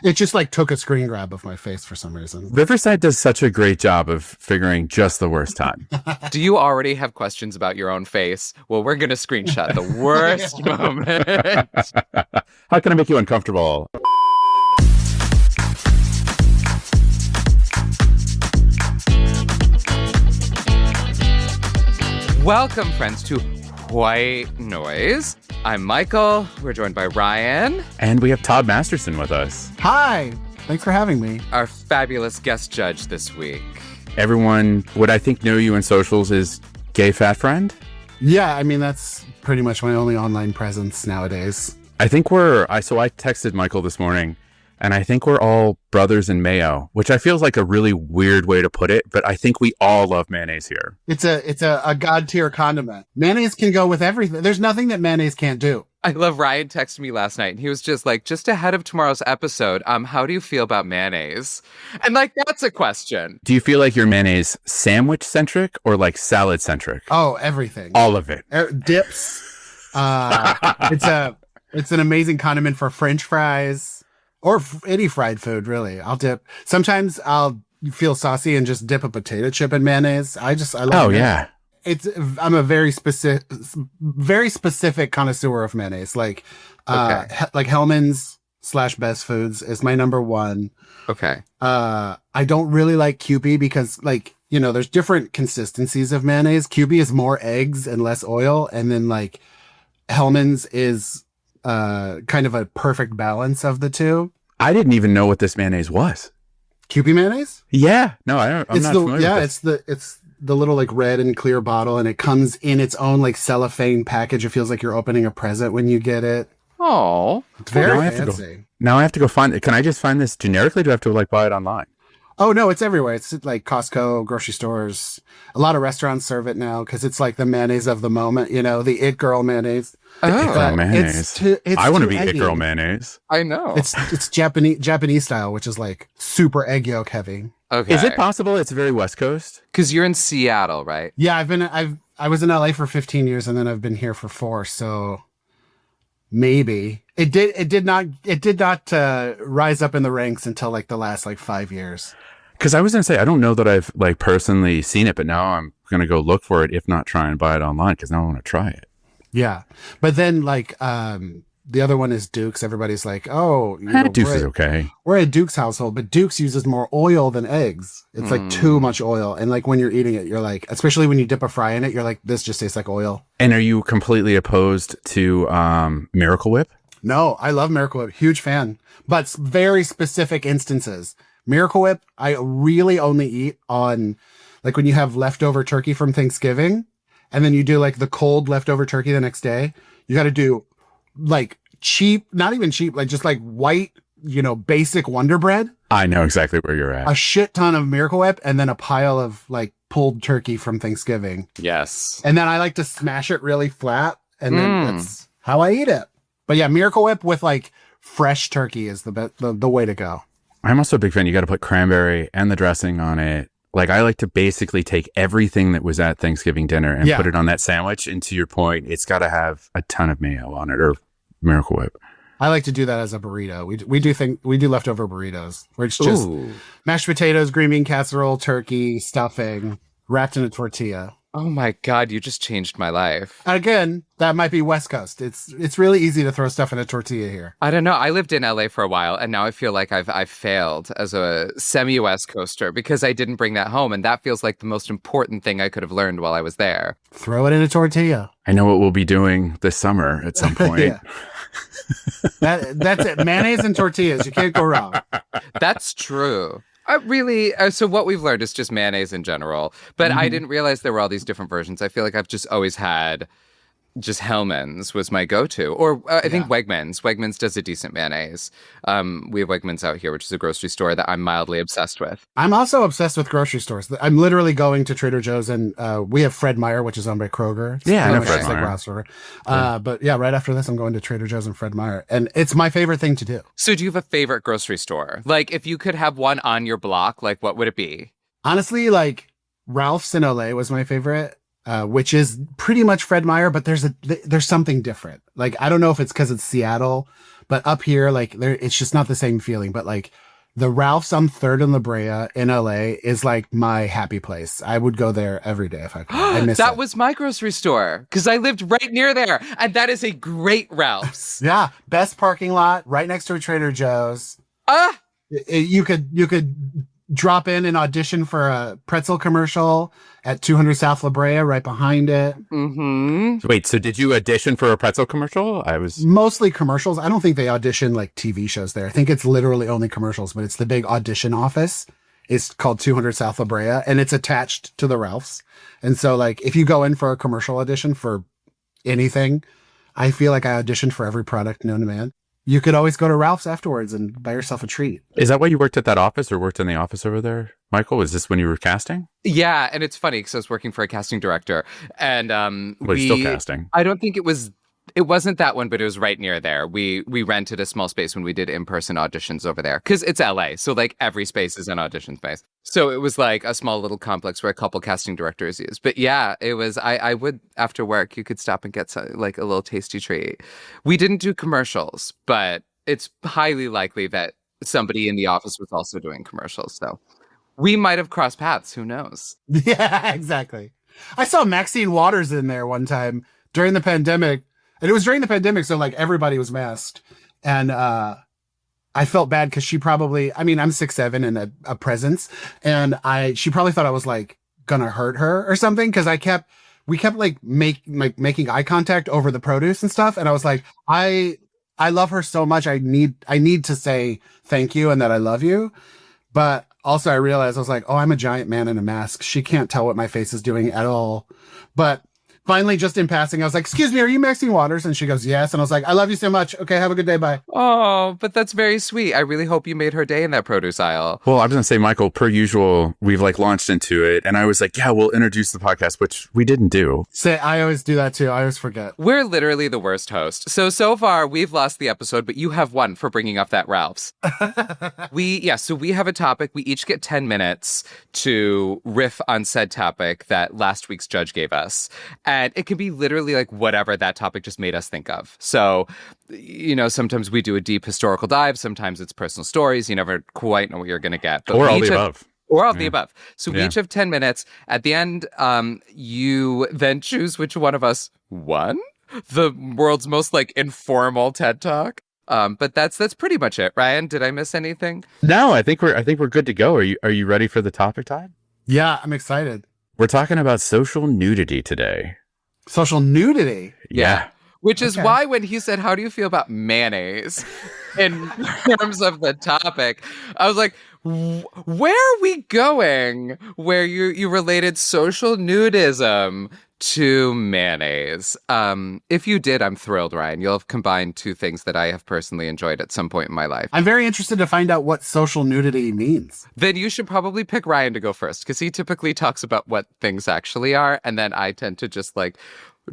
It just like took a screen grab of my face for some reason. Riverside does such a great job of figuring just the worst time. Do you already have questions about your own face? Well, we're going to screenshot the worst moment. How can I make you uncomfortable? Welcome, friends, to Whyte Noise. I'm Michael. We're joined by Ryan. And we have Todd Masterson with us. Hi. Thanks for having me. Our fabulous guest judge this week. Everyone would, I think, know you in socials as Gay Fat Friend? Yeah, I mean, that's pretty much my only online presence nowadays. I think so I texted Michael this morning, and I think we're all brothers in mayo, which I feel is like a really weird way to put it, but I think we all love mayonnaise here. It's a god tier condiment. Mayonnaise can go with everything. There's nothing that mayonnaise can't do. I love Ryan texted me last night and he was just like, just ahead of tomorrow's episode, how do you feel about mayonnaise? And like, that's a question. Do you feel like you're mayonnaise sandwich centric or like salad centric? Oh, everything. All of it. Dips. It's an amazing condiment for French fries or any fried food, really. I'll dip. Sometimes I'll feel saucy and just dip a potato chip in mayonnaise. I love Oh, mayonnaise. yeah. I'm a very specific connoisseur of mayonnaise. Like, like Hellman's / Best Foods is my number one. Okay. I don't really like Kewpie because, like, you know, there's different consistencies of mayonnaise. Kewpie is more eggs and less oil, and then like Hellman's is kind of a perfect balance of the two. I didn't even know what this mayonnaise was. Kewpie mayonnaise? Yeah. No, I'm not familiar with this. It's the little like red and clear bottle, and it comes in its own like cellophane package. It feels like you're opening a present when you get it. Oh, it's very now fancy. Now I have to go find it. Can I just find this generically? Do I have to like buy it online? Oh no, it's everywhere. It's like Costco, grocery stores. A lot of restaurants serve it now because it's like the mayonnaise of the moment. You know, the It Girl mayonnaise. It Girl mayonnaise. I want to be It Girl mayonnaise. I know. It's Japanese style, which is like super egg yolk heavy. Okay. Is it possible it's very West Coast? Because you're in Seattle, right? Yeah, I was in LA for 15 years and then I've been here for 4. So maybe it did not rise up in the ranks until like the last like 5 years. Because I was going to say, I don't know that I've like personally seen it, but now I'm going to go look for it, if not try and buy it online, because now I want to try it. Yeah. But then like, the other one is Duke's. Everybody's like, oh, Duke's is okay. We're a Duke's household, but Duke's uses more oil than eggs. It's like too much oil. And like when you're eating it, you're like, especially when you dip a fry in it, you're like, this just tastes like oil. And are you completely opposed to Miracle Whip? No, I love Miracle Whip. Huge fan. But very specific instances. Miracle Whip, I really only eat on like when you have leftover turkey from Thanksgiving and then you do like the cold leftover turkey the next day. You got to do like cheap, not even cheap, like just like white, basic Wonder Bread. I know exactly where you're at. A shit ton of Miracle Whip and then a pile of like pulled turkey from Thanksgiving. Yes. And then I like to smash it really flat and then that's how I eat it. But yeah, Miracle Whip with like fresh turkey is the way to go. I'm also a big fan. You got to put cranberry and the dressing on it. Like I like to basically take everything that was at Thanksgiving dinner and put it on that sandwich. And to your point, it's got to have a ton of mayo on it or Miracle Whip. I like to do that as a burrito. We do leftover burritos where it's just mashed potatoes, green bean casserole, turkey, stuffing, wrapped in a tortilla. Oh my God, you just changed my life. Again, that might be West Coast. It's really easy to throw stuff in a tortilla here. I don't know. I lived in LA for a while and now I feel like I've failed as a semi-West Coaster because I didn't bring that home. And that feels like the most important thing I could have learned while I was there. Throw it in a tortilla. I know what we'll be doing this summer at some point. That's it. Mayonnaise and tortillas. You can't go wrong. That's true. So what we've learned is just mayonnaise in general, but I didn't realize there were all these different versions. I feel like I've just always had just Hellman's was my go-to, or I think Wegmans. Wegmans does a decent mayonnaise. We have Wegmans out here, which is a grocery store that I'm mildly obsessed with. I'm also obsessed with grocery stores. I'm literally going to Trader Joe's, and we have Fred Meyer, which is owned by Kroger. It's I know Fred like Meyer. Ross River. But yeah, right after this, I'm going to Trader Joe's and Fred Meyer, and it's my favorite thing to do. So do you have a favorite grocery store? Like, if you could have one on your block, like, what would it be? Honestly, like Ralph's in LA was my favorite. Which is pretty much Fred Meyer, but there's something different. Like, I don't know if it's because it's Seattle, But up here, like it's just not the same feeling. But like the Ralph's on 3rd and La Brea in LA is like my happy place. I would go there every day if I could. I miss that it. was my grocery store because I lived right near there, and that is a great Ralph's. Yeah, best parking lot, right next to a Trader Joe's. You could drop in and audition for a pretzel commercial at 200 South La Brea, right behind it. Mm-hmm. Wait, so did you audition for a pretzel commercial? I was mostly commercials. I don't think they audition like TV shows there. I think it's literally only commercials, but it's the big audition office. It's called 200 South La Brea, and it's attached to the Ralph's. And so, like, if you go in for a commercial audition for anything, I feel like I auditioned for every product known to man. You could always go to Ralph's afterwards and buy yourself a treat. Is that why you worked at that office or worked in the office over there, Michael? Was this when you were casting? Yeah, and it's funny because I was working for a casting director, and Well, you're still casting. I don't think it wasn't that one, but it was right near there. We rented a small space when we did in-person auditions over there because it's LA, so like every space is an audition space. So it was like a small little complex where a couple casting directors use. But yeah, it was. I would after work, you could stop and get like a little tasty treat. We didn't do commercials, but it's highly likely that somebody in the office was also doing commercials. So we might have crossed paths. Who knows? Yeah, exactly. I saw Maxine Waters in there one time during the pandemic. And it was during the pandemic, so like everybody was masked. And I felt bad because she probably, I mean, I'm 6'7" and a presence. And she probably thought I was like gonna hurt her or something. Cause we kept like making eye contact over the produce and stuff. And I was like, I love her so much. I need to say thank you and that I love you. But also I realized I was like, oh, I'm a giant man in a mask. She can't tell what my face is doing at all. But finally, just in passing, I was like, excuse me, are you Maxine Waters? And she goes, yes. And I was like, I love you so much. Okay, have a good day. Bye. Oh, but that's very sweet. I really hope you made her day in that produce aisle. Well, I was going to say, Michael, per usual, we've like launched into it. And I was like, yeah, we'll introduce the podcast, which we didn't do. I always do that too. I always forget. We're literally the worst host. So far, we've lost the episode, but you have won for bringing up that Ralph's. So we have a topic. We each get 10 minutes to riff on said topic that last week's judge gave us. And it can be literally like whatever that topic just made us think of. So, sometimes we do a deep historical dive. Sometimes it's personal stories. You never quite know what you're going to get. But or all the above. Or all of the above. So we each have 10 minutes. At the end, you then choose which one of us won the world's most like informal TED Talk. But that's pretty much it. Ryan, did I miss anything? No, I think we're good to go. Are you ready for the topic time? Yeah, I'm excited. We're talking about social nudity today. Social nudity? Yeah. Which is why when he said, how do you feel about mayonnaise in terms of the topic, I was like, where are we going where you related social nudism to mayonnaise? If you did, I'm thrilled, Ryan. You'll have combined two things that I have personally enjoyed at some point in my life. I'm very interested to find out what social nudity means. Then you should probably pick Ryan to go first because he typically talks about what things actually are. And then I tend to just like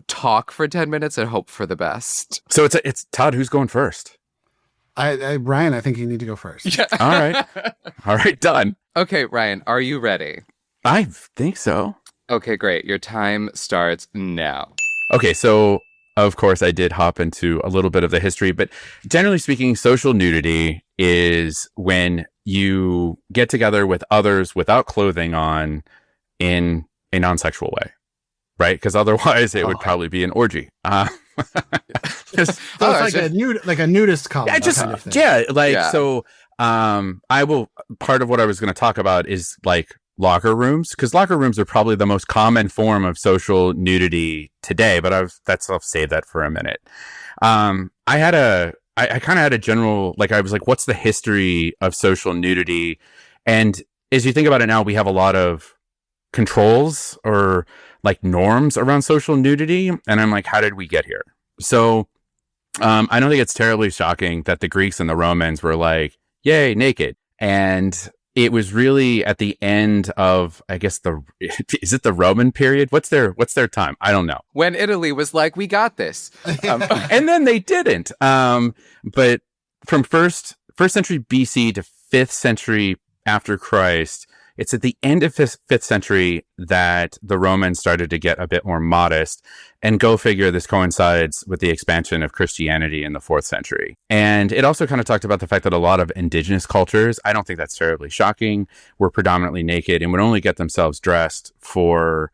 talk for 10 minutes and hope for the best. So it's Todd, who's going first? Ryan, I think you need to go first. Yeah. All right, done. Okay, Ryan, are you ready? I think so. Okay, great. Your time starts now. Okay, so of course I did hop into a little bit of the history, but generally speaking, social nudity is when you get together with others without clothing on in a non-sexual way, right? Because otherwise it would probably be an orgy. It's like a nudist column. So part of what I was going to talk about is like locker rooms, because locker rooms are probably the most common form of social nudity today, but I'll save that for a minute. I kind of had a general, like, I was like, what's the history of social nudity? And as you think about it now, we have a lot of controls or like norms around social nudity. And I'm like, how did we get here? So I don't think it's terribly shocking that the Greeks and the Romans were like, yay, naked. And it was really at the end of, I guess, is it the Roman period? What's their time? I don't know. When Italy was like, we got this. And then they didn't. But from first century BC to 5th century after Christ, It's at the end of 5th century that the Romans started to get a bit more modest. And go figure, this coincides with the expansion of Christianity in the 4th century. And it also kind of talked about the fact that a lot of indigenous cultures, I don't think that's terribly shocking, were predominantly naked and would only get themselves dressed for,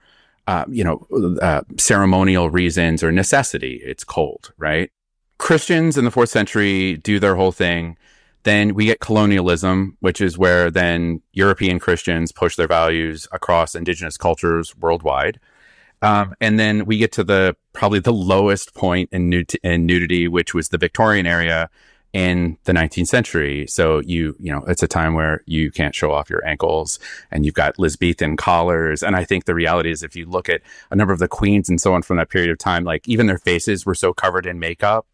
ceremonial reasons or necessity. It's cold, right? Christians in the 4th century do their whole thing. Then we get colonialism, which is where then European Christians push their values across indigenous cultures worldwide. And then we get to probably the lowest point in nudity, which was the Victorian era in the 19th century. So it's a time where you can't show off your ankles, and you've got Elizabethan collars. And I think the reality is, if you look at a number of the queens and so on from that period of time, like even their faces were so covered in makeup,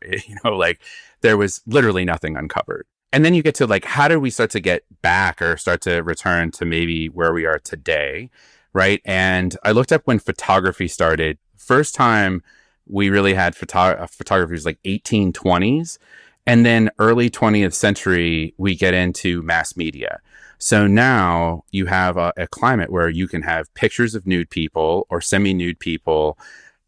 like there was literally nothing uncovered. And then you get to like, how do we start to get back or start to return to maybe where we are today? Right. And I looked up when photography started. First time we really had photography was like 1820s. And then early 20th century, we get into mass media. So now you have a climate where you can have pictures of nude people or semi-nude people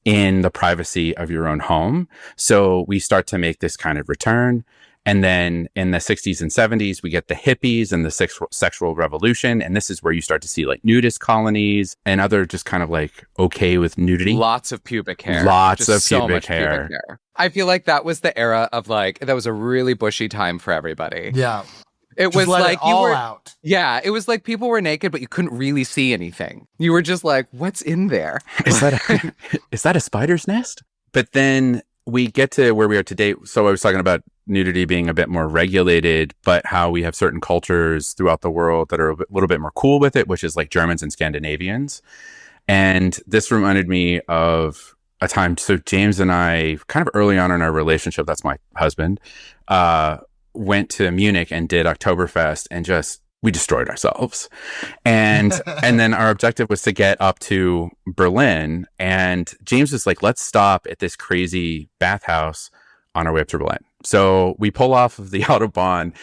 in the privacy of your own home. So we start to make this kind of return. And then in the 60s and 70s, we get the hippies and the sexual revolution. And this is where you start to see like nudist colonies and other just kind of like okay with nudity. Lots of pubic hair. Lots of pubic hair. I feel like that was the era of that was a really bushy time for everybody. Yeah. It was like you were out. Yeah, it was like people were naked, but you couldn't really see anything. You were just like, what's in there? Is that a spider's nest? But then we get to where we are today. So I was talking about nudity being a bit more regulated, but how we have certain cultures throughout the world that are a little bit more cool with it, which is like Germans and Scandinavians. And this reminded me of a time. So James and I, kind of early on in our relationship, that's my husband, went to Munich and did Oktoberfest, and we destroyed ourselves. And then our objective was to get up to Berlin. And James was like, let's stop at this crazy bathhouse on our way up to Berlin. So we pull off of the Autobahn.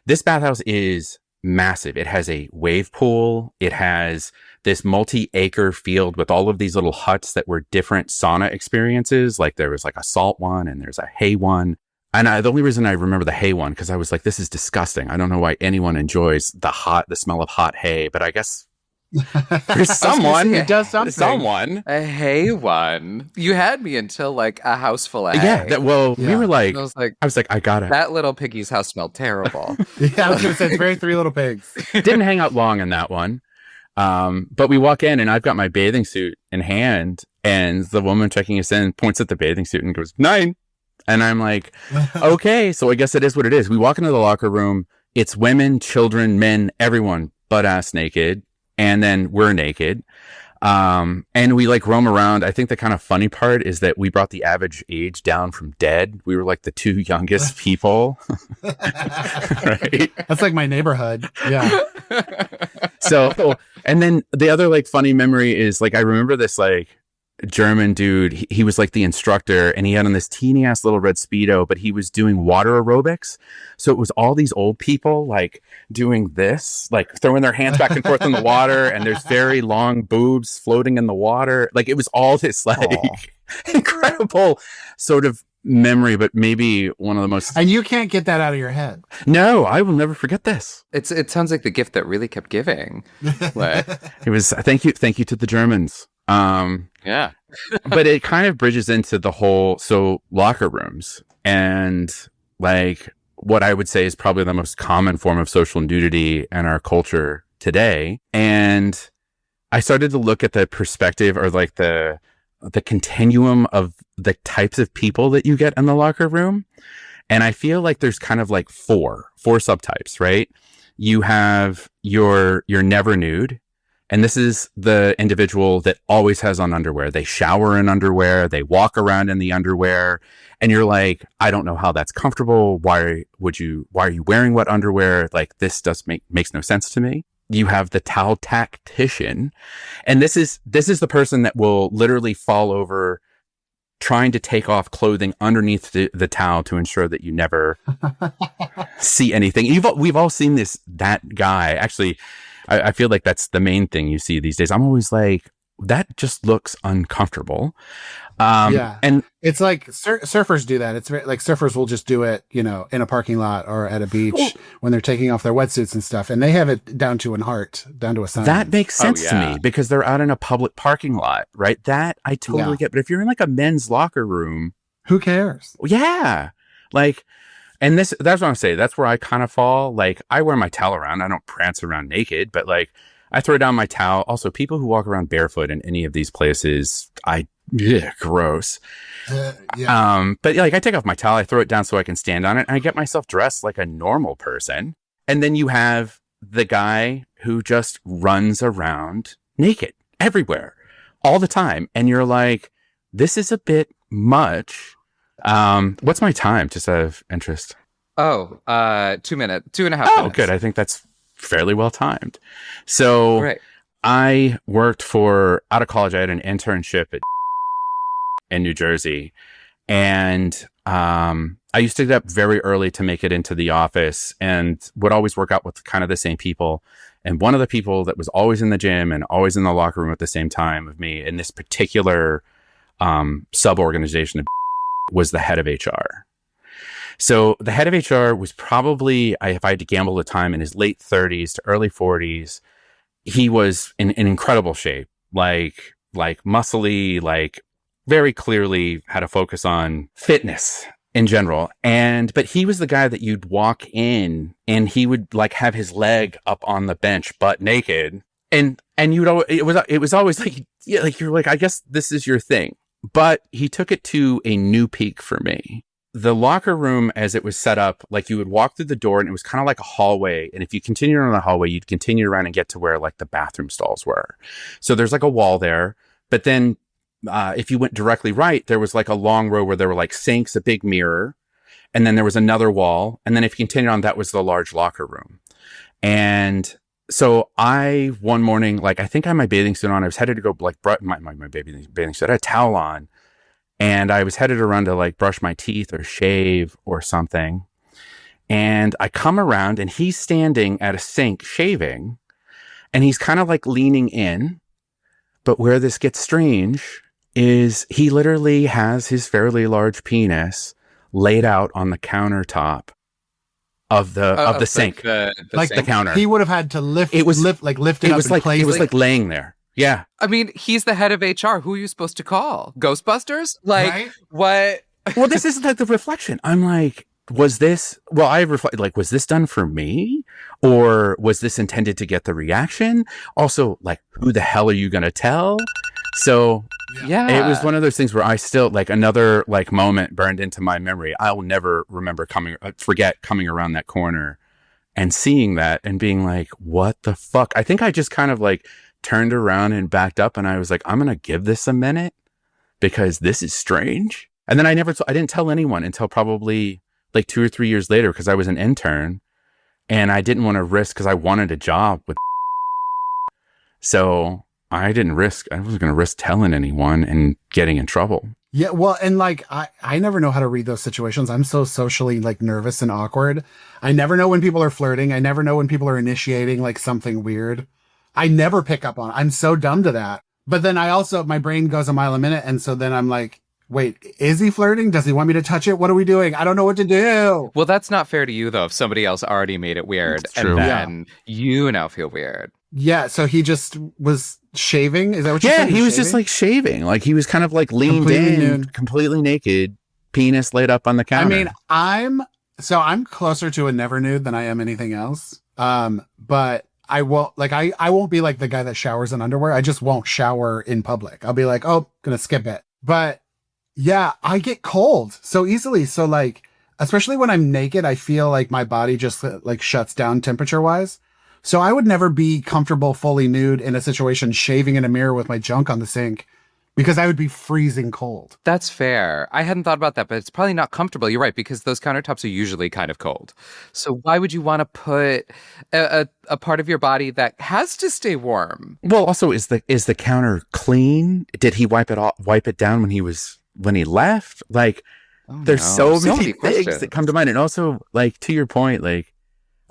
This bathhouse is massive. It has a wave pool. It has this multi-acre field with all of these little huts that were different sauna experiences. Like there was like a salt one and there's a hay one. And the only reason I remember the hay one, because I was like, this is disgusting. I don't know why anyone enjoys the smell of hot hay, but I guess there's someone who does something. Someone. A hay one. You had me until like a house full of hay. Yeah. We were like, I was like, I got it. That little piggy's house smelled terrible. Yeah, I was going to say, it's very Three Little Pigs. Didn't hang out long in that one. But we walk in and I've got my bathing suit in hand, and the woman checking us in points at the bathing suit and goes, 9. And I'm like, okay, so I guess it is what it is. We walk into the locker room. It's women, children, men, everyone butt ass naked. And then we're naked. And we like roam around. I think the kind of funny part is that we brought the average age down from dead. We were like the 2 youngest people. Right? That's like my neighborhood. Yeah. So, and then the other like funny memory is like, I remember this like German dude. He was like the instructor, and he had on this teeny ass little red Speedo, but he was doing water aerobics. So it was all these old people like doing this, like throwing their hands back and forth in the water, and there's very long boobs floating in the water. Like it was all this like incredible sort of memory, but maybe one of the most. And you can't get that out of your head. No, I will never forget this. It sounds like the gift that really kept giving. It was thank you to the Germans. Yeah. But it kind of bridges into the whole, locker rooms and like what I would say is probably the most common form of social nudity in our culture today. And I started to look at the perspective or like the continuum of the types of people that you get in the locker room. And I feel like there's kind of like four subtypes, right? You have your never nude. And this is the individual that always has on underwear. They shower in underwear. They walk around in the underwear. And you're like, I don't know how that's comfortable. Why are you wearing what underwear? Like this makes no sense to me. You have the towel tactician. And this is the person that will literally fall over trying to take off clothing underneath the towel to ensure that you never see anything. We've all seen that guy. Actually, I feel like that's the main thing you see these days. I'm always like, that just looks uncomfortable. And it's like surfers do that. It's like surfers will just do it, in a parking lot or at a beach when they're taking off their wetsuits and stuff. And they have it down to a science. That makes sense to me because they're out in a public parking lot, right? That I totally get. But if you're in like a men's locker room, who cares? Yeah. Like, and that's what I'm saying. That's where I kind of fall. Like, I wear my towel around. I don't prance around naked, but like, I throw down my towel. Also, people who walk around barefoot in any of these places, gross. But like, I take off my towel, I throw it down so I can stand on it, and I get myself dressed like a normal person. And then you have the guy who just runs around naked everywhere all the time. And you're like, this is a bit much. What's my time? Just out of interest. 2 minutes, 2.5 minutes. Oh, good. I think that's fairly well timed. So I worked out of college, I had an internship in New Jersey. And I used to get up very early to make it into the office and would always work out with kind of the same people. And one of the people that was always in the gym and always in the locker room at the same time of me in this particular sub-organization was the head of HR. So the head of HR was probably, if I had to gamble the time, in his late 30s to early 40s. He was in incredible shape, like muscly, like very clearly had a focus on fitness in general. But he was the guy that you'd walk in and he would like have his leg up on the bench, butt naked. And you'd always, it was always like, like you're like, I guess this is your thing. But he took it to a new peak for me. The locker room, as it was set up, like you would walk through the door and it was kind of like a hallway. And if you continued on the hallway, you'd continue around and get to where like the bathroom stalls were. So there's like a wall there. But then if you went directly right, there was like a long row where there were like sinks, a big mirror. And then there was another wall. And then if you continued on, that was the large locker room. And so one morning, like I think I had my bathing suit on. I was headed to go like my bathing suit. I had a towel on. And I was headed around to like brush my teeth or shave or something. And I come around and he's standing at a sink shaving and he's kind of like leaning in. But where this gets strange is he literally has his fairly large penis laid out on the countertop of the sink, like the counter. He would have had to lift it up in place. It was like laying there. Yeah. I mean, he's the head of HR. Who are you supposed to call? Ghostbusters? Like, right? What? Well, this is like the reflection. I'm like, was this done for me? Or was this intended to get the reaction? Also, like, who the hell are you going to tell? So, yeah, it was one of those things where I still, like, another, like, moment burned into my memory. I'll never forget coming around that corner and seeing that and being like, what the fuck? I think I just kind of, like, turned around and backed up and I was like, I'm going to give this a minute because this is strange. And then I didn't tell anyone until probably like 2 or 3 years later because I was an intern and I didn't want to risk because I wanted a job with. So I wasn't going to risk telling anyone and getting in trouble. Yeah. Well, and like, I never know how to read those situations. I'm so socially like nervous and awkward. I never know when people are flirting. I never know when people are initiating like something weird. I never pick up on it. I'm so dumb to that. But then my brain goes a mile a minute. And so then I'm like, wait, is he flirting? Does he want me to touch it? What are we doing? I don't know what to do. Well, that's not fair to you, though, if somebody else already made it weird. And then you now feel weird. Yeah. So he just was shaving. Is that what you said? Yeah, he was just like shaving. Like he was kind of like leaned in, completely naked, penis laid up on the counter. I mean, I'm closer to a never nude than I am anything else. But I won't be like the guy that showers in underwear. I just won't shower in public. I'll be like, oh, gonna skip it. But yeah, I get cold so easily. So like, especially when I'm naked, I feel like my body just like shuts down temperature wise. So I would never be comfortable fully nude in a situation shaving in a mirror with my junk on the sink because I would be freezing cold. That's fair. I hadn't thought about that, but it's probably not comfortable. You're right, because those countertops are usually kind of cold. So why would you want to put a part of your body that has to stay warm? Well, also, is the counter clean? Did he wipe it down when he left? Like, there's so many things that come to mind. And also, like, to your point, like,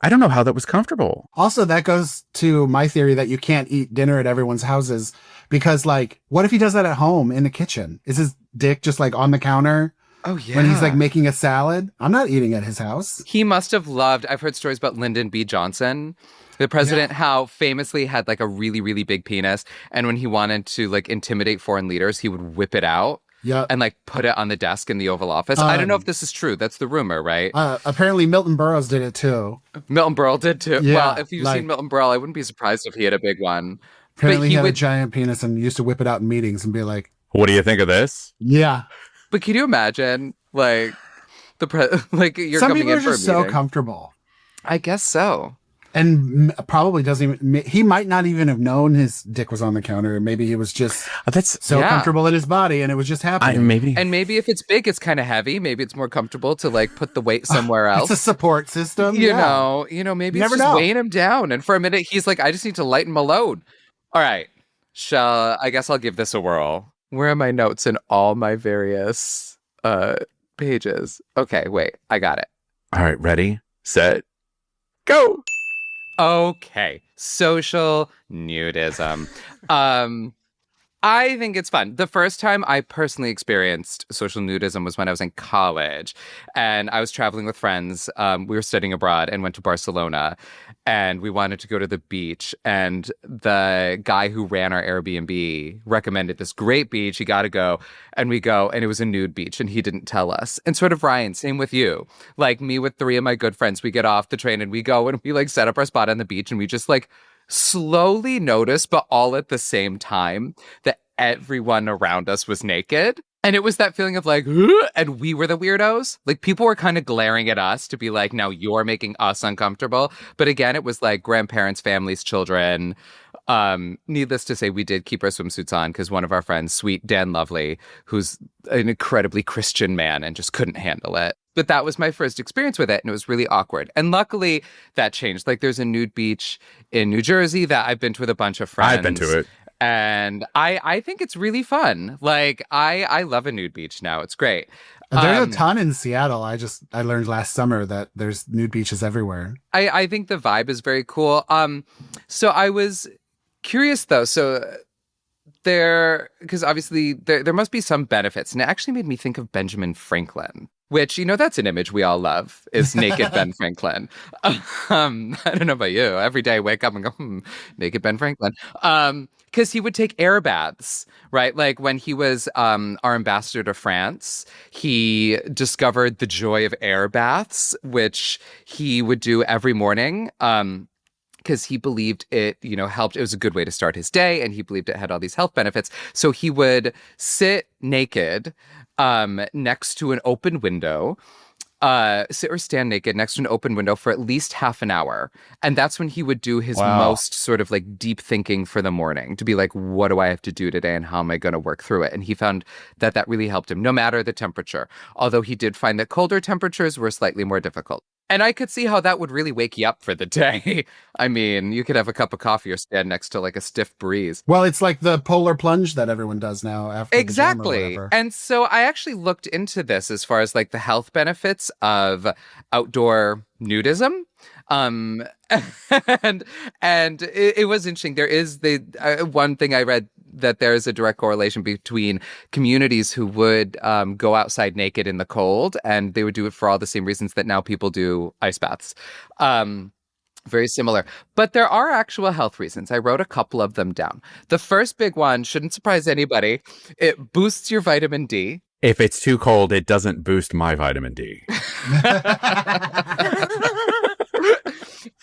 I don't know how that was comfortable. Also, that goes to my theory that you can't eat dinner at everyone's houses because, like, what if he does that at home in the kitchen? Is his dick just like on the counter? Oh, yeah. When he's like making a salad? I'm not eating at his house. He must have loved, I've heard stories about Lyndon B. Johnson, the president, how famously had like a really, really big penis. And when he wanted to like intimidate foreign leaders, he would whip it out. Yeah. And like put it on the desk in the Oval Office. I don't know if this is true. That's the rumor, right? Apparently Milton Burrows did it too. Milton Berle did too. Yeah, well, if you've seen Milton Berle, I wouldn't be surprised if he had a big one. Apparently he had a giant penis and used to whip it out in meetings and be like, what do you think of this? Yeah. But can you imagine, like, like you're some coming people in are for a just meeting? so comfortable. I guess so. And probably doesn't even, he might not even have known his dick was on the counter. Maybe he was just comfortable in his body and it was just happening. Maybe if it's big, it's kind of heavy. Maybe it's more comfortable to like put the weight somewhere else. It's a support system. You know, maybe it's just weighing him down. And for a minute, he's like, I just need to lighten my load. All right. I guess I'll give this a whirl. Where are my notes in all my various pages? Okay, wait, I got it. All right, ready, set, go. Okay, social nudism. I think it's fun. The first time I personally experienced social nudism was when I was in college and I was traveling with friends. We were studying abroad and went to Barcelona and we wanted to go to the beach. And the guy who ran our Airbnb recommended this great beach. You got to go. And we go and it was a nude beach and he didn't tell us. And sort of Ryan, same with you. Like me with 3 of my good friends, we get off the train and we go and we like set up our spot on the beach and we just like slowly noticed, but all at the same time, that everyone around us was naked. And it was that feeling of like, and we were the weirdos. Like people were kind of glaring at us to be like, now you're making us uncomfortable. But again, it was like grandparents, families, children. Needless to say, we did keep our swimsuits on because one of our friends, sweet Dan Lovely, who's an incredibly Christian man and just couldn't handle it. But that was my first experience with it, and it was really awkward. And luckily, that changed. Like, there's a nude beach in New Jersey that I've been to with a bunch of friends. I've been to it. And I think it's really fun. Like, I love a nude beach now. It's great. There's a ton in Seattle. I learned last summer that there's nude beaches everywhere. I think the vibe is very cool. So I was curious, though. So because obviously there must be some benefits. And it actually made me think of Benjamin Franklin. Which, that's an image we all love, is naked Ben Franklin. I don't know about you. Every day I wake up and go, naked Ben Franklin. Because he would take air baths, right? Like when he was our ambassador to France, he discovered the joy of air baths, which he would do every morning. Because he believed it, helped. It was a good way to start his day, and he believed it had all these health benefits. So he would sit naked next to an open window, sit or stand naked next to an open window for at least half an hour. And that's when he would do his most sort of like deep thinking for the morning to be like, what do I have to do today and how am I going to work through it? And he found that really helped him, no matter the temperature. Although he did find that colder temperatures were slightly more difficult. And I could see how that would really wake you up for the day. I mean, you could have a cup of coffee or stand next to like a stiff breeze. Well, it's like the polar plunge that everyone does now after exactly. The gym or whatever. And so I actually looked into this as far as like the health benefits of outdoor nudism. And it was interesting. There is one thing I read that there is a direct correlation between communities who would go outside naked in the cold, and they would do it for all the same reasons that now people do ice baths. Very similar. But there are actual health reasons. I wrote a couple of them down. The first big one shouldn't surprise anybody. It boosts your vitamin D. If it's too cold, it doesn't boost my vitamin D.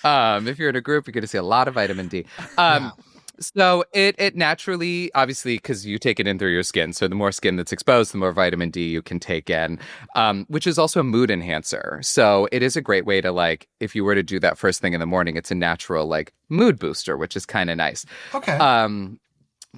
If you're in a group, you're going to see a lot of vitamin D. So it naturally, obviously, because you take it in through your skin. So the more skin that's exposed, the more vitamin D you can take in, which is also a mood enhancer. So it is a great way to, like, if you were to do that first thing in the morning, it's a natural, like, mood booster, which is kind of nice. Okay.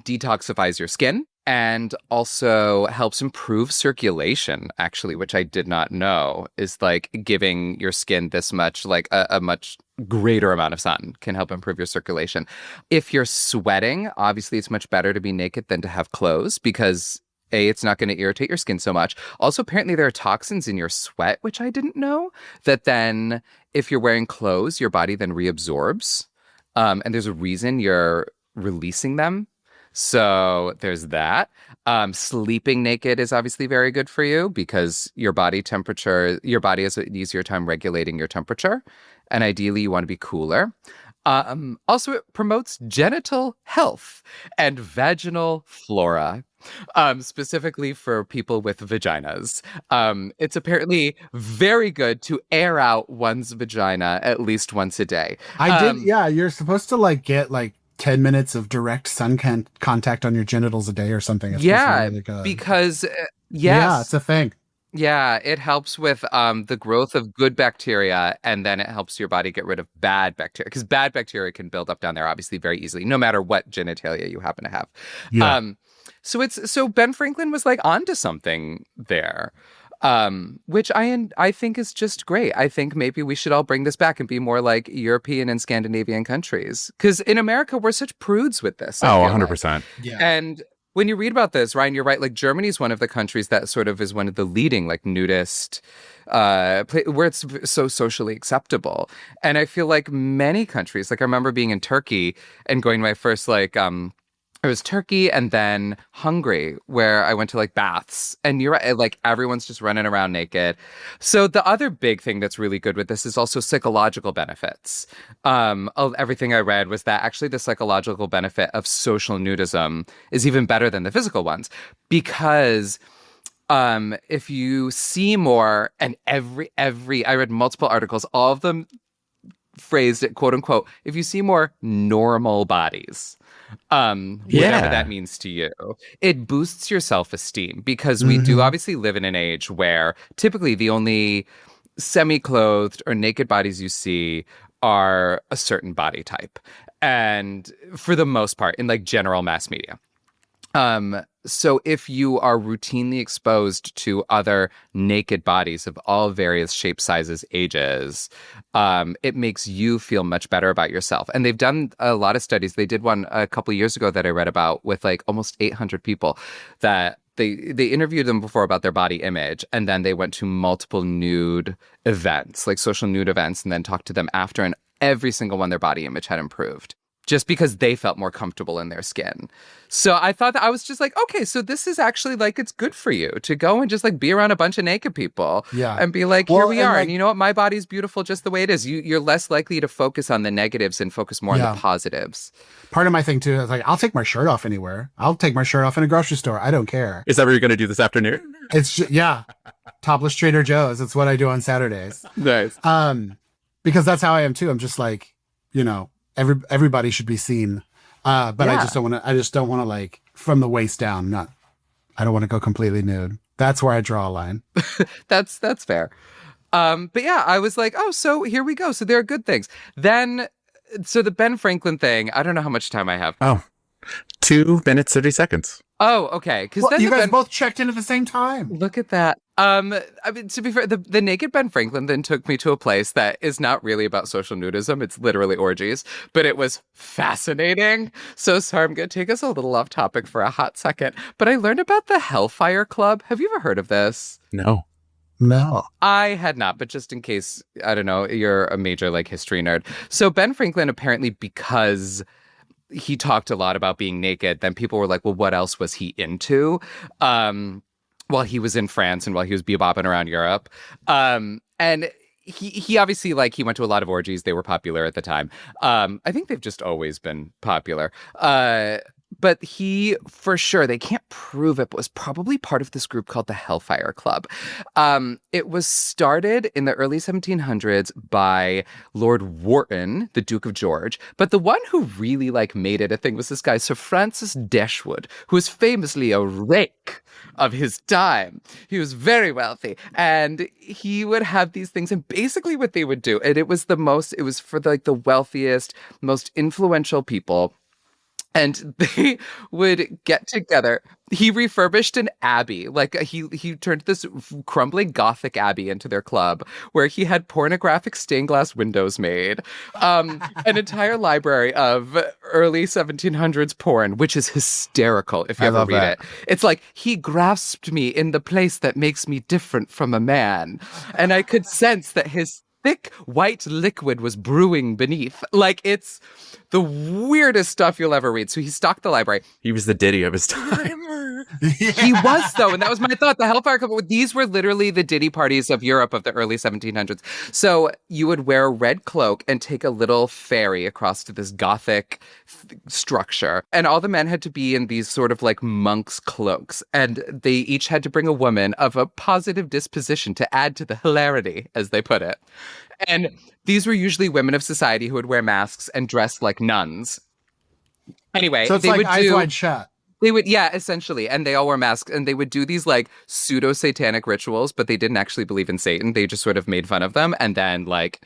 Detoxifies your skin. And also helps improve circulation, actually, which I did not know is like giving your skin this much, like a much greater amount of sun can help improve your circulation. If you're sweating, obviously it's much better to be naked than to have clothes because it's not going to irritate your skin so much. Also, apparently there are toxins in your sweat, which I didn't know, that then if you're wearing clothes, your body then reabsorbs. And there's a reason you're releasing them. So there's that. Sleeping naked is obviously very good for you because your body has an easier time regulating your temperature. And ideally, you want to be cooler. Also, it promotes genital health and vaginal flora, specifically for people with vaginas. It's apparently very good to air out one's vagina at least once a day. You're supposed to like get like 10 minutes of direct sun contact on your genitals a day or something. It's really good. Because, yeah, it's a thing. Yeah, it helps with the growth of good bacteria, and then it helps your body get rid of bad bacteria, because bad bacteria can build up down there obviously very easily, no matter what genitalia you happen to have. Yeah. So Ben Franklin was like onto something there, which I think is just great. I think maybe we should all bring this back and be more like European and Scandinavian countries, because in America we're such prudes with this. Oh, 100%. Yeah. And when you read about this, Ryan, you're right. Like Germany is one of the countries that sort of is one of the leading like nudist, where it's so socially acceptable. And I feel like many countries, like I remember being in Turkey and going to my first it was Turkey and then Hungary, where I went to like baths, and you're right, like everyone's just running around naked. So the other big thing that's really good with this is also psychological benefits. Of everything I read was that actually the psychological benefit of social nudism is even better than the physical ones, because if you see more, and every I read multiple articles, all of them phrased it quote unquote, if you see more normal bodies, whatever that means to you, it boosts your self-esteem, because we do obviously live in an age where typically the only semi-clothed or naked bodies you see are a certain body type, and for the most part in like general mass media. So if you are routinely exposed to other naked bodies of all various shapes, sizes, ages, it makes you feel much better about yourself. And they've done a lot of studies. They did one a couple of years ago that I read about with like almost 800 people that they interviewed them before about their body image, and then they went to multiple nude events, like social nude events, and then talked to them after, and every single one, their body image had improved, just because they felt more comfortable in their skin. So I thought that I was just like, okay, so this is actually like, it's good for you to go and just like be around a bunch of naked people and be like, here we are. Like, and you know what? My body's beautiful just the way it is. You're less likely to focus on the negatives and focus more on the positives. Part of my thing too is like, I'll take my shirt off anywhere. I'll take my shirt off in a grocery store. I don't care. Is that what you're going to do this afternoon? It's topless Trader Joe's. It's what I do on Saturdays. Nice. Because that's how I am too. I'm just like, you know, everybody should be seen. But I just don't want to like from the waist down. I don't want to go completely nude. That's where I draw a line. That's fair. But yeah, I was like, oh, so here we go. So there are good things. Then, so the Ben Franklin thing, I don't know how much time I have. Oh, 2 minutes, 30 seconds. Oh, okay. Because then you guys both checked in at the same time. Look at that. I mean, to be fair, the naked Ben Franklin then took me to a place that is not really about social nudism. It's literally orgies, but it was fascinating. So sorry, I'm going to take us a little off topic for a hot second, but I learned about the Hellfire Club. Have you ever heard of this? No. I had not, but just in case, I don't know, you're a major like history nerd. So Ben Franklin, apparently because he talked a lot about being naked, then people were like, well, what else was he into? While he was in France and while he was bebopping around Europe. And he obviously, like, he went to a lot of orgies. They were popular at the time. I think they've just always been popular. But he, for sure, they can't prove it, but was probably part of this group called the Hellfire Club. It was started in the early 1700s by Lord Wharton, the Duke of George. But the one who really like made it a thing was this guy, Sir Francis Dashwood, who was famously a rake of his time. He was very wealthy, and he would have these things. And basically what they would do, and it was for like the wealthiest, most influential people. And they would get together. He refurbished an abbey. Like he turned this crumbling Gothic abbey into their club, where he had pornographic stained glass windows made, an entire library of early 1700s porn, which is hysterical if you ever read it. It's like, he grasped me in the place that makes me different from a man. And I could sense that his thick white liquid was brewing beneath. Like, it's the weirdest stuff you'll ever read. So he stocked the library. He was the Diddy of his time. He was, though, and that was my thought. The Hellfire Club, these were literally the Diddy parties of Europe of the early 1700s. So you would wear a red cloak and take a little ferry across to this Gothic structure. And all the men had to be in these sort of like monks' cloaks. And they each had to bring a woman of a positive disposition to add to the hilarity, as they put it. And these were usually women of society who would wear masks and dress like nuns. Anyway, so it's like Eyes Wide Shut. They would, yeah, essentially. And they all wore masks, and they would do these like pseudo-satanic rituals, but they didn't actually believe in Satan. They just sort of made fun of them. And then like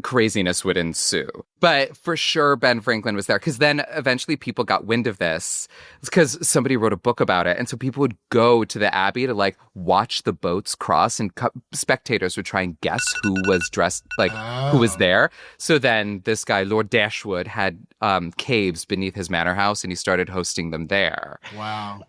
craziness would ensue. But for sure, Ben Franklin was there, because then eventually people got wind of this because somebody wrote a book about it. And so people would go to the Abbey to like watch the boats cross, and spectators would try and guess who was dressed, like who was there. So then this guy, Lord Dashwood, had caves beneath his manor house, and he started hosting them there. Wow.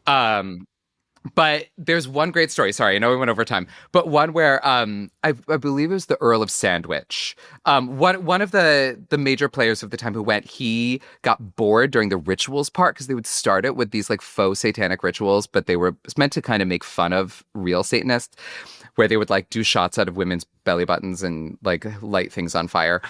But there's one great story. Sorry, I know we went over time, but one where I believe it was the Earl of Sandwich. One of the major players of the time who went, he got bored during the rituals part, because they would start it with these like faux satanic rituals, but they were meant to kind of make fun of real Satanists, where they would like do shots out of women's belly buttons and like light things on fire.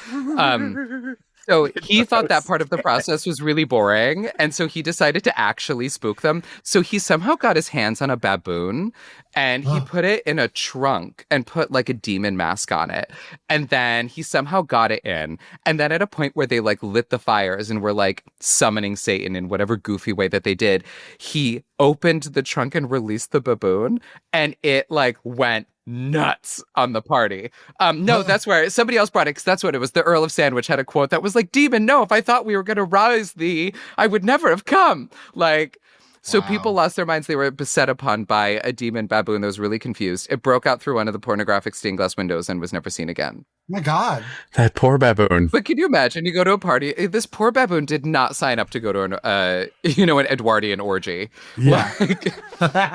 So he thought that part of the process was really boring, and so he decided to actually spook them. So he somehow got his hands on a baboon, and he put it in a trunk and put like a demon mask on it. And then he somehow got it in. And then at a point where they like lit the fires and were like summoning Satan in whatever goofy way that they did, he opened the trunk and released the baboon, and it like went nuts on the party. No, that's where somebody else brought it, because that's what it was. The Earl of Sandwich had a quote that was like, "Demon, no, if I thought we were going to rouse thee, I would never have come." Like, so people lost their minds. They were beset upon by a demon baboon that was really confused. It broke out through one of the pornographic stained glass windows and was never seen again. My God. That poor baboon. But can you imagine, you go to a party, this poor baboon did not sign up to go to an Edwardian orgy. Yeah.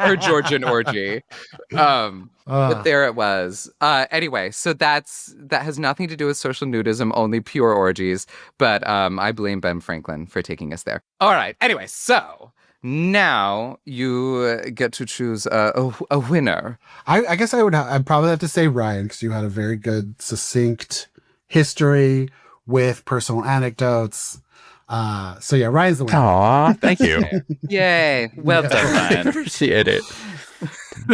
Or Georgian orgy. But there it was. Anyway, so that has nothing to do with social nudism, only pure orgies. But I blame Ben Franklin for taking us there. All right. Anyway, so now you get to choose a winner. I guess I'd probably have to say Ryan, because you had a very good, succinct history with personal anecdotes. So yeah, Ryan's the winner. Aw, thank you. Yay. Well done, Ryan. Appreciate it.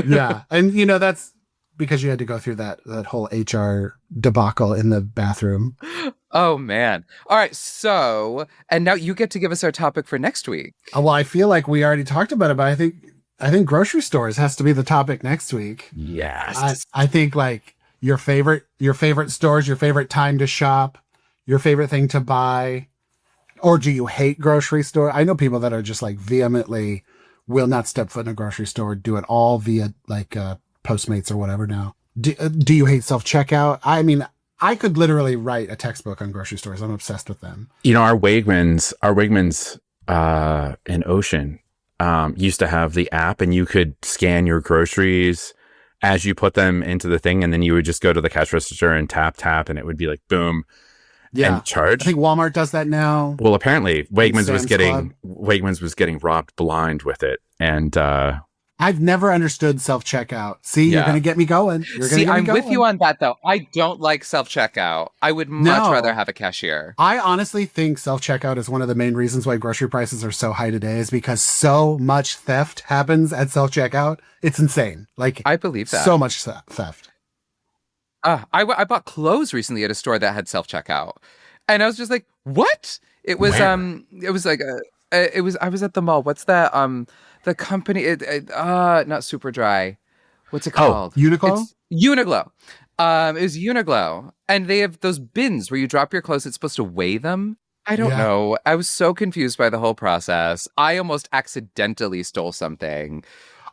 Yeah. And that's because you had to go through that whole HR debacle in the bathroom. Oh, man. All right. So, and now you get to give us our topic for next week. Well, I feel like we already talked about it, but I think grocery stores has to be the topic next week. Yes. I think like your favorite stores, your favorite time to shop, your favorite thing to buy, or do you hate grocery store? I know people that are just like vehemently will not step foot in a grocery store, do it all via like Postmates or whatever now. Do you hate self-checkout? I mean, I could literally write a textbook on grocery stores. I'm obsessed with them. Our Wegmans in Ocean used to have the app, and you could scan your groceries as you put them into the thing, and then you would just go to the cash register and tap, and it would be like, boom, and charge. I think Walmart does that now. Well, apparently Wegmans was getting robbed blind with it, and I've never understood self-checkout. See, you're going to get me going. I'm with you on that, though. I don't like self-checkout. I would much rather have a cashier. I honestly think self-checkout is one of the main reasons why grocery prices are so high today, is because so much theft happens at self-checkout. It's insane. Like, I believe that. So much theft. I bought clothes recently at a store that had self-checkout. And I was just like, what? It was, it was like, I was at the mall. What's that? The company, not Superdry. What's it called? Uniqlo? It's Uniqlo. It was Uniqlo. And they have those bins where you drop your clothes. It's supposed to weigh them. I don't know. I was so confused by the whole process. I almost accidentally stole something.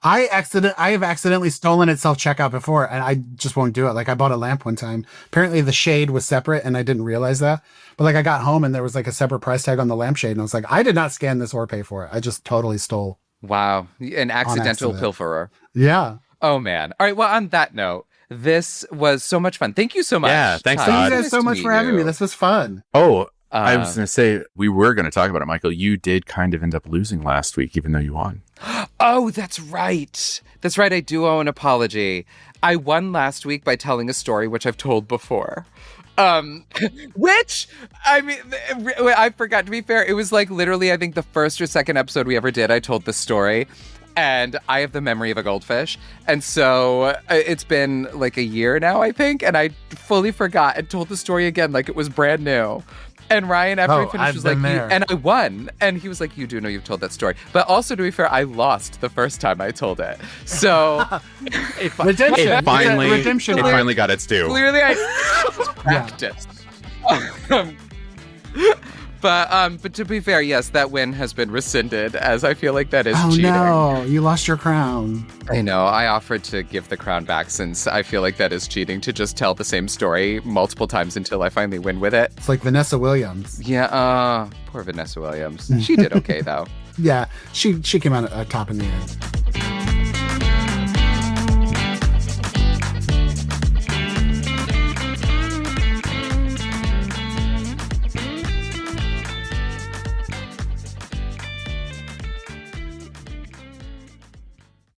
I have accidentally stolen at self-checkout before, and I just won't do it. Like, I bought a lamp one time. Apparently the shade was separate, and I didn't realize that. But like, I got home and there was like a separate price tag on the lampshade, and I was like, I did not scan this or pay for it. I just totally stole. Wow. An accidental pilferer. Yeah. Oh, man. All right. Well, on that note, this was so much fun. Thank you so much. Yeah, thanks, Todd. Thank you guys so much for having me. This was fun. Oh, I was going to say, we were going to talk about it, Michael. You did kind of end up losing last week, even though you won. Oh, that's right. That's right. I do owe an apology. I won last week by telling a story, which I've told before. Which, I mean, I forgot, to be fair, it was like literally, I think the first or second episode we ever did, I told this story. And I have the memory of a goldfish. And so it's been like a year now, I think. And I fully forgot and told the story again like it was brand new. And Ryan, after we finished, was like, and I won. And he was like, you do know you've told that story. But also, to be fair, I lost the first time I told it. So it finally got its due. Clearly, I practiced. But to be fair, yes, that win has been rescinded, as I feel like that is cheating. Oh no, you lost your crown. I know. I offered to give the crown back since I feel like that is cheating, to just tell the same story multiple times until I finally win with it. It's like Vanessa Williams. Yeah, poor Vanessa Williams. She did okay, though. Yeah, she came out top in the end.